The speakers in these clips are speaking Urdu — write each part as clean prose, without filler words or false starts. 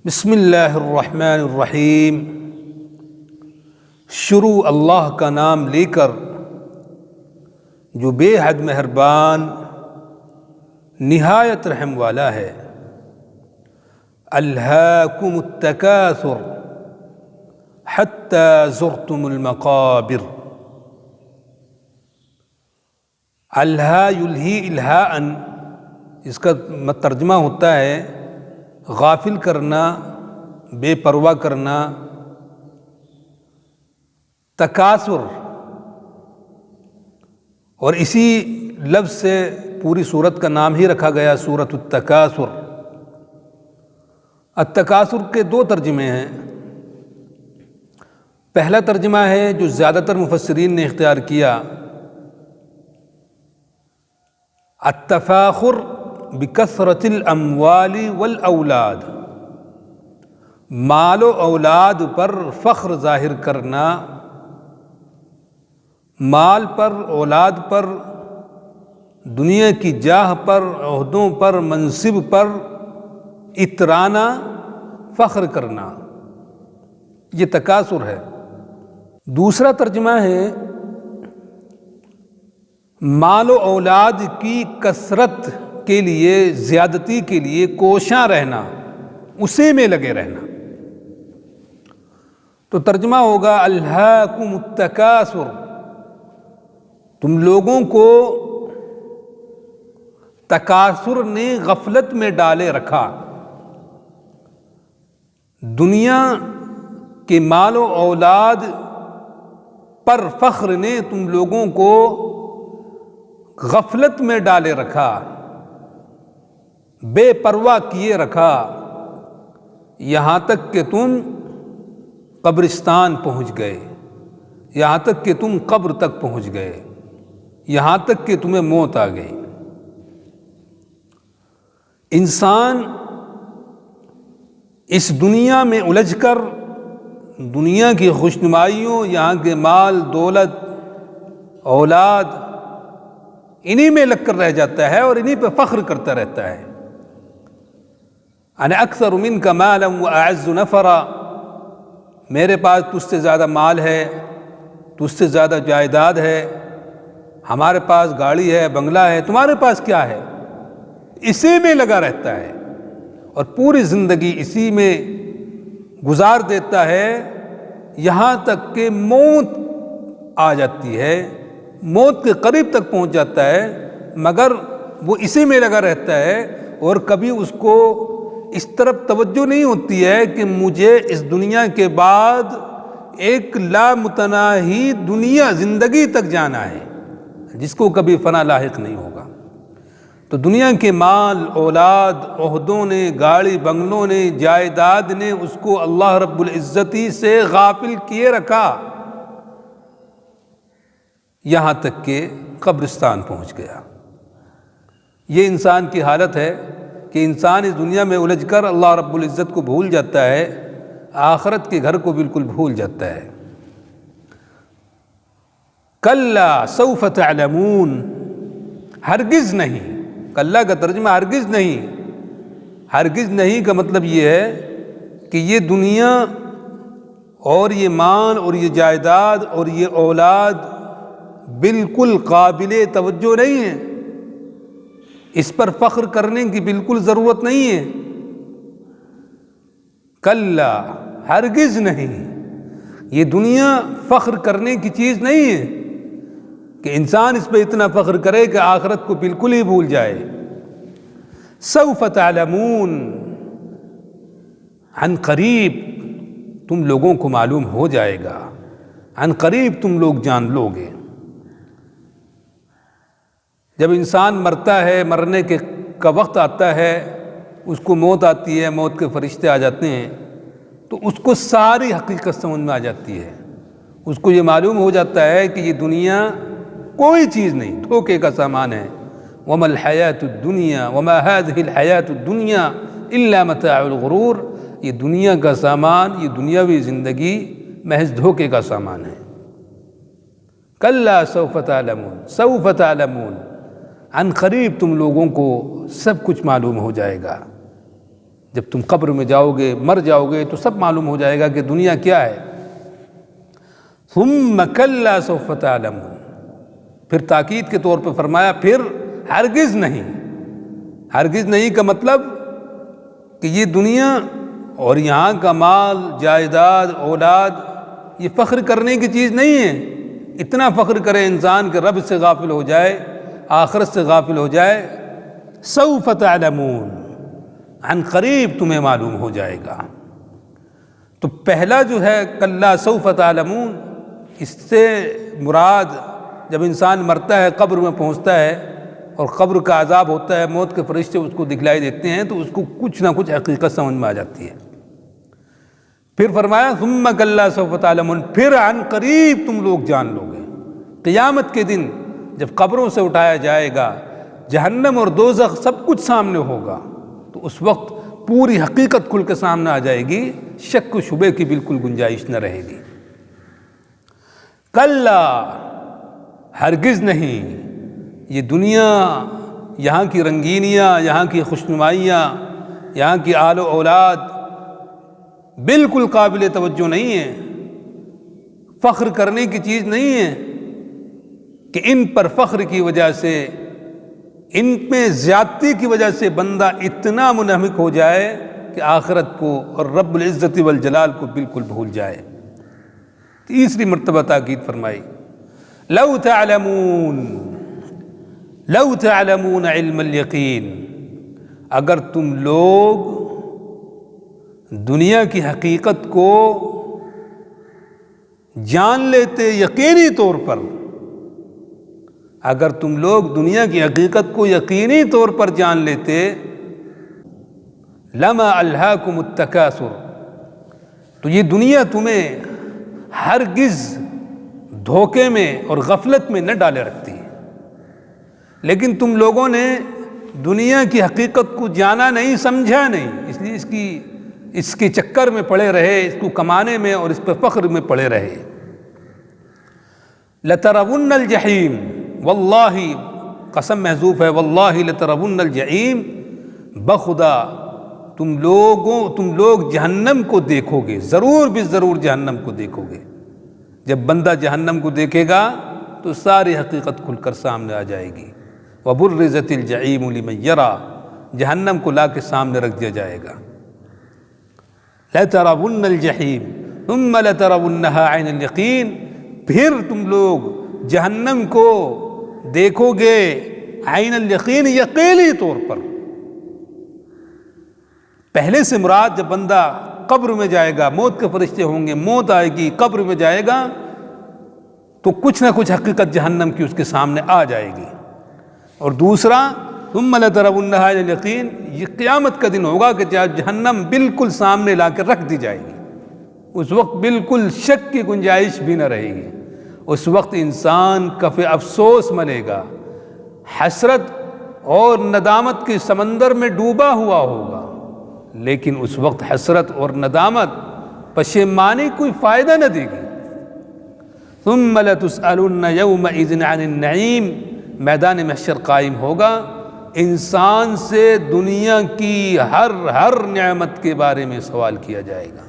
بسم اللہ الرحمن الرحیم۔ شروع اللہ کا نام لے کر جو بے حد مہربان نہایت رحم والا ہے۔ الہاکم التکاثر حتی زرتم المقابر۔ الہا یلہی الہاءً، اس کا ترجمہ ہوتا ہے غافل کرنا، بے پرواہ کرنا۔ تکاثر، اور اسی لفظ سے پوری سورت کا نام ہی رکھا گیا، سورۃ التکاثر۔ التکاثر کے دو ترجمے ہیں۔ پہلا ترجمہ ہے جو زیادہ تر مفسرین نے اختیار کیا، التفاخر بکثرت الاموال والاولاد، مال و اولاد پر فخر ظاہر کرنا، مال پر، اولاد پر، دنیا کی جاہ پر، عہدوں پر، منصب پر اترانا، فخر کرنا، یہ تکاثر ہے۔ دوسرا ترجمہ ہے مال و اولاد کی کثرت کے لیے، زیادتی کے لیے کوشاں رہنا، اسی میں لگے رہنا۔ تو ترجمہ ہوگا الہاکم التکاثر، تم لوگوں کو تکاثر نے غفلت میں ڈالے رکھا، دنیا کے مال و اولاد پر فخر نے تم لوگوں کو غفلت میں ڈالے رکھا، بے پرواہ کیے رکھا، یہاں تک کہ تم قبرستان پہنچ گئے، یہاں تک کہ تم قبر تک پہنچ گئے، یہاں تک کہ تمہیں موت آ گئی۔ انسان اس دنیا میں الجھ کر دنیا کی خوشنمائیوں، یہاں کے مال، دولت، اولاد، انہی میں لگ کر رہ جاتا ہے اور انہی پہ فخر کرتا رہتا ہے۔ انا اکثر منک مالا واعز نفرا، میرے پاس تجھ سے زیادہ مال ہے، تجھ سے زیادہ جائیداد ہے، ہمارے پاس گاڑی ہے، بنگلہ ہے، تمہارے پاس کیا ہے؟ اسی میں لگا رہتا ہے اور پوری زندگی اسی میں گزار دیتا ہے، یہاں تک کہ موت آ جاتی ہے، موت کے قریب تک پہنچ جاتا ہے، مگر وہ اسی میں لگا رہتا ہے اور کبھی اس کو اس طرف توجہ نہیں ہوتی ہے کہ مجھے اس دنیا کے بعد ایک لامتناہی دنیا، زندگی تک جانا ہے جس کو کبھی فنا لاحق نہیں ہوگا۔ تو دنیا کے مال، اولاد، عہدوں نے، گاڑی بنگلوں نے، جائیداد نے اس کو اللہ رب العزتی سے غافل کیے رکھا، یہاں تک کہ قبرستان پہنچ گیا۔ یہ انسان کی حالت ہے کہ انسان اس دنیا میں الجھ کر اللہ رب العزت کو بھول جاتا ہے، آخرت کے گھر کو بالکل بھول جاتا ہے۔ کلا سوف تعلمون، ہرگز نہیں، کلا کا ترجمہ ہرگز نہیں۔ ہرگز نہیں کا مطلب یہ ہے کہ یہ دنیا اور یہ مال اور یہ جائیداد اور یہ اولاد بالکل قابل توجہ نہیں ہے، اس پر فخر کرنے کی بالکل ضرورت نہیں ہے۔ کلا، ہرگز نہیں، یہ دنیا فخر کرنے کی چیز نہیں ہے کہ انسان اس پہ اتنا فخر کرے کہ آخرت کو بالکل ہی بھول جائے۔ سوف تعلمون، عن قریب تم لوگوں کو معلوم ہو جائے گا، عن قریب تم لوگ جان لو گے۔ جب انسان مرتا ہے، مرنے کا وقت آتا ہے، اس کو موت آتی ہے، موت کے فرشتے آ جاتے ہیں، تو اس کو ساری حقیقت سمجھ میں آ جاتی ہے۔ اس کو یہ معلوم ہو جاتا ہے کہ یہ دنیا کوئی چیز نہیں، دھوکے کا سامان ہے۔ وما الحیات الدنیا وما هذه الحیات الدنیا الا متاع الغرور، یہ دنیا کا سامان، یہ دنیاوی زندگی محض دھوکے کا سامان ہے۔ کلا سوف تعلمون، سوف تعلمون، عن قریب تم لوگوں کو سب کچھ معلوم ہو جائے گا۔ جب تم قبر میں جاؤ گے، مر جاؤ گے، تو سب معلوم ہو جائے گا کہ دنیا کیا ہے۔ ثم کلا سوف تعلمون، پھر تاکید کے طور پہ فرمایا پھر ہرگز نہیں۔ ہرگز نہیں کا مطلب کہ یہ دنیا اور یہاں کا مال، جائیداد، اولاد یہ فخر کرنے کی چیز نہیں ہے۔ اتنا فخر کرے انسان کہ رب سے غافل ہو جائے، آخرت سے غافل ہو جائے۔ سوف تعلمون، عن قریب تمہیں معلوم ہو جائے گا۔ تو پہلا جو ہے کلا سوف تعلمون، اس سے مراد جب انسان مرتا ہے، قبر میں پہنچتا ہے اور قبر کا عذاب ہوتا ہے، موت کے فرشتے اس کو دکھلائی دیتے ہیں، تو اس کو کچھ نہ کچھ حقیقت سمجھ میں آ جاتی ہے۔ پھر فرمایا ثم کلا سوف تعلمون، پھر عن قریب تم لوگ جان لو گے۔ قیامت کے دن جب قبروں سے اٹھایا جائے گا، جہنم اور دوزخ سب کچھ سامنے ہوگا، تو اس وقت پوری حقیقت کھل کے سامنے آ جائے گی، شک و شبے کی بالکل گنجائش نہ رہے گی۔ کلا، ہرگز نہیں، یہ دنیا، یہاں کی رنگینیاں، یہاں کی خوشنمائیاں، یہاں کی آل و اولاد بالکل قابل توجہ نہیں ہے، فخر کرنے کی چیز نہیں ہے کہ ان پر فخر کی وجہ سے، ان میں زیادتی کی وجہ سے بندہ اتنا منہمک ہو جائے کہ آخرت کو اور رب العزت والجلال کو بالکل بھول جائے۔ تیسری مرتبہ تاکید فرمائی، لو تعلمون علم الیقین، اگر تم لوگ دنیا کی حقیقت کو جان لیتے یقینی طور پر، اگر تم لوگ دنیا کی حقیقت کو یقینی طور پر جان لیتے، لما الہاکم التکاثر، تو یہ دنیا تمہیں ہرگز دھوکے میں اور غفلت میں نہ ڈالے رکھتی۔ لیکن تم لوگوں نے دنیا کی حقیقت کو جانا نہیں، سمجھا نہیں، اس لیے اس کے چکر میں پڑے رہے، اس کو کمانے میں اور اس پہ فخر میں پڑے رہے۔ لترون الجحیم، واللہ، قسم محذوف ہے، واللہ لترون الجحیم، بخدا تم لوگ جہنم کو دیکھو گے، ضرور بھی ضرور جہنم کو دیکھو گے۔ جب بندہ جہنم کو دیکھے گا تو ساری حقیقت کھل کر سامنے آ جائے گی۔ وبرزت الجحیم لمن یری، جہنم کو لا کے سامنے رکھ دیا جائے گا۔ لترون الجحیم ثم لترونها عین الیقین، پھر تم لوگ جہنم کو دیکھو گے عین الیقین، یقینی طور پر۔ پہلے سے مراد جب بندہ قبر میں جائے گا، موت کے فرشتے ہوں گے، موت آئے گی، قبر میں جائے گا تو کچھ نہ کچھ حقیقت جہنم کی اس کے سامنے آ جائے گی۔ اور دوسرا ثم لترونها عین الیقین، یہ قیامت کا دن ہوگا کہ جہنم بالکل سامنے لا کے رکھ دی جائے گی، اس وقت بالکل شک کی گنجائش بھی نہ رہے گی۔ اس وقت انسان کف افسوس ملے گا، حسرت اور ندامت کے سمندر میں ڈوبا ہوا ہوگا، لیکن اس وقت حسرت اور ندامت، پشیمانی کوئی فائدہ نہ دے گی۔ ثم لتسألن یومئذ عن النعیم، میدان محشر قائم ہوگا، انسان سے دنیا کی ہر نعمت کے بارے میں سوال کیا جائے گا،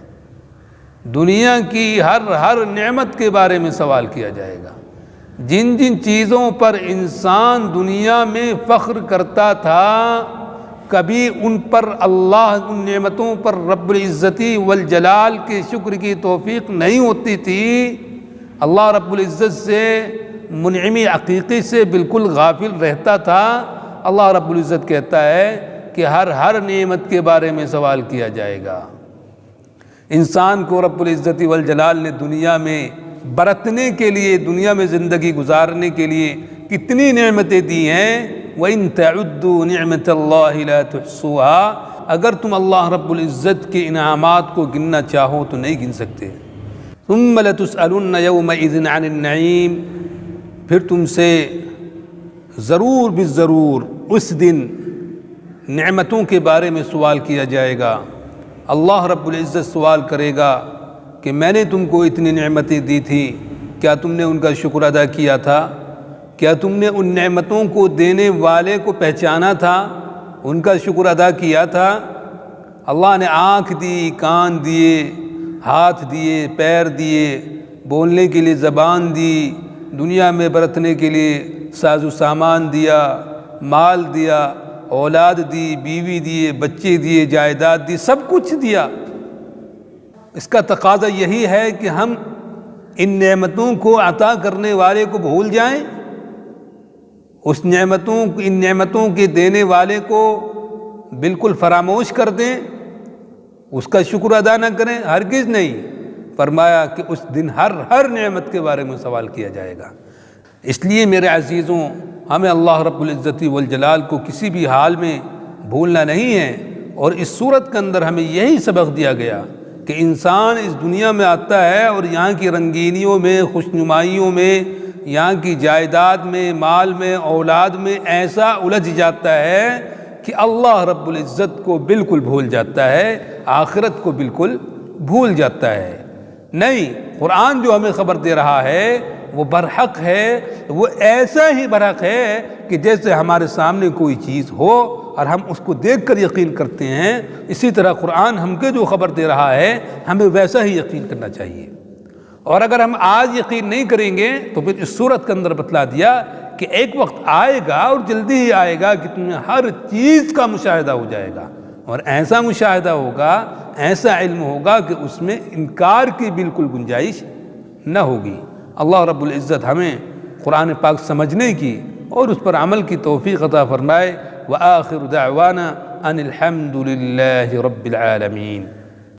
دنیا کی ہر نعمت کے بارے میں سوال کیا جائے گا۔ جن جن چیزوں پر انسان دنیا میں فخر کرتا تھا، کبھی ان پر اللہ، ان نعمتوں پر رب العزتی والجلال کے شکر کی توفیق نہیں ہوتی تھی، اللہ رب العزت سے، منعمی عقیقی سے بالکل غافل رہتا تھا، اللہ رب العزت کہتا ہے کہ ہر نعمت کے بارے میں سوال کیا جائے گا۔ انسان کو رب العزت والجلال نے دنیا میں برتنے کے لیے، دنیا میں زندگی گزارنے کے لیے کتنی نعمتیں دی ہیں۔ وَإِن تَعُدُّوا نِعْمَةَ اللَّهِ لَا تُحْصُوهَا، اگر تم اللہ رب العزت کے انعامات کو گننا چاہو تو نہیں گن سکتے۔ ثُمَّ لَتُسْأَلُنَّ يَوْمَئِذٍ عَنِ النَّعِيمِ، پھر تم سے ضرور بھی ضرور اس دن نعمتوں کے بارے میں سوال کیا جائے گا۔ اللہ رب العزت سوال کرے گا کہ میں نے تم کو اتنی نعمتیں دی تھی، کیا تم نے ان کا شکر ادا کیا تھا؟ کیا تم نے ان نعمتوں کو دینے والے کو پہچانا تھا، ان کا شکر ادا کیا تھا؟ اللہ نے آنکھ دی، کان دیے، ہاتھ دیے، پیر دیے، بولنے کے لیے زبان دی، دنیا میں برتنے کے لیے ساز و سامان دیا، مال دیا، اولاد دی، بیوی دیے، بچے دیے، جائیداد دی، سب کچھ دیا۔ اس کا تقاضا یہی ہے کہ ہم ان نعمتوں کو عطا کرنے والے کو بھول جائیں، ان نعمتوں کے دینے والے کو بالکل فراموش کر دیں، اس کا شکر ادا نہ کریں، ہرگز نہیں۔ فرمایا کہ اس دن ہر نعمت کے بارے میں سوال کیا جائے گا۔ اس لیے میرے عزیزوں، ہمیں اللہ رب العزت والجلال کو کسی بھی حال میں بھولنا نہیں ہے، اور اس صورت کے اندر ہمیں یہی سبق دیا گیا کہ انسان اس دنیا میں آتا ہے اور یہاں کی رنگینیوں میں، خوشنمائیوں میں، یہاں کی جائیداد میں، مال میں، اولاد میں ایسا الجھ جاتا ہے کہ اللہ رب العزت کو بالکل بھول جاتا ہے، آخرت کو بالکل بھول جاتا ہے۔ نہیں، قرآن جو ہمیں خبر دے رہا ہے وہ برحق ہے، وہ ایسا ہی برحق ہے کہ جیسے ہمارے سامنے کوئی چیز ہو اور ہم اس کو دیکھ کر یقین کرتے ہیں، اسی طرح قرآن ہم کے جو خبر دے رہا ہے ہمیں ویسا ہی یقین کرنا چاہیے۔ اور اگر ہم آج یقین نہیں کریں گے تو پھر اس صورت کے اندر بتلا دیا کہ ایک وقت آئے گا اور جلدی ہی آئے گا کہ تمہیں ہر چیز کا مشاہدہ ہو جائے گا، اور ایسا مشاہدہ ہوگا، ایسا علم ہوگا کہ اس میں انکار کی بالکل گنجائش نہ ہوگی۔ اللہ رب العزت ہمیں قرآن پاک سمجھنے کی اور اس پر عمل کی توفیق عطا فرمائے۔ وآخر دعوانا ان الحمد للہ رب العالمین۔